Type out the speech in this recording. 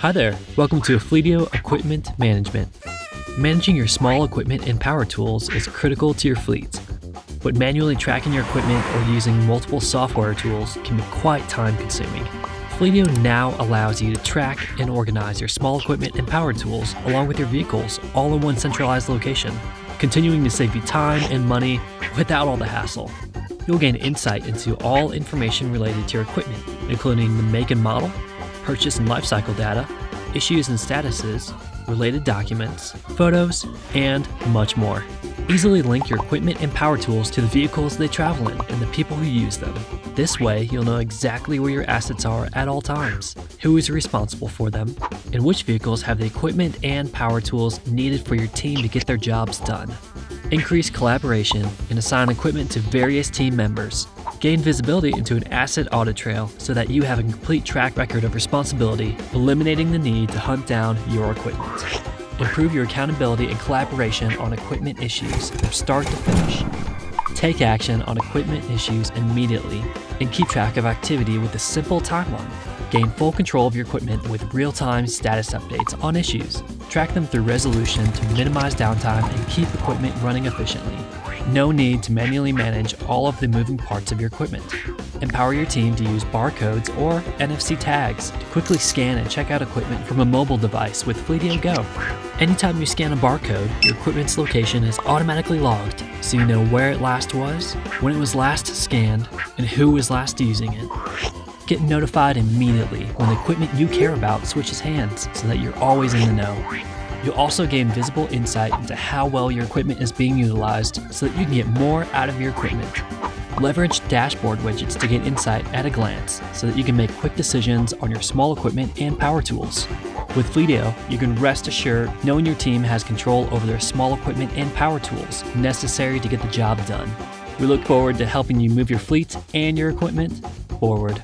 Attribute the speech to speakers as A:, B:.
A: Hi there, welcome to Fleetio Equipment Management. Managing your small equipment and power tools is critical to your fleet, but manually tracking your equipment or using multiple software tools can be quite time-consuming. Fleetio now allows you to track and organize your small equipment and power tools along with your vehicles all in one centralized location, continuing to save you time and money without all the hassle. You'll gain insight into all information related to your equipment, including the make and model, purchase and lifecycle data, issues and statuses, related documents, photos, and much more. Easily link your equipment and power tools to the vehicles they travel in and the people who use them. This way, you'll know exactly where your assets are at all times, who is responsible for them, and which vehicles have the equipment and power tools needed for your team to get their jobs done. Increase collaboration and assign equipment to various team members. Gain visibility into an asset audit trail so that you have a complete track record of responsibility, eliminating the need to hunt down your equipment. Improve your accountability and collaboration on equipment issues from start to finish. Take action on equipment issues immediately and keep track of activity with a simple timeline. Gain full control of your equipment with real-time status updates on issues. Track them through resolution to minimize downtime and keep equipment running efficiently. No need to manually manage all of the moving parts of your equipment. Empower your team to use barcodes or NFC tags to quickly scan and check out equipment from a mobile device with Fleetio Go. Anytime you scan a barcode, your equipment's location is automatically logged, so you know where it last was, when it was last scanned, and who was last using it. Get notified immediately when the equipment you care about switches hands so that you're always in the know. You'll also gain visible insight into how well your equipment is being utilized so that you can get more out of your equipment. Leverage dashboard widgets to get insight at a glance so that you can make quick decisions on your small equipment and power tools. With Fleetio, you can rest assured knowing your team has control over their small equipment and power tools necessary to get the job done. We look forward to helping you move your fleet and your equipment forward.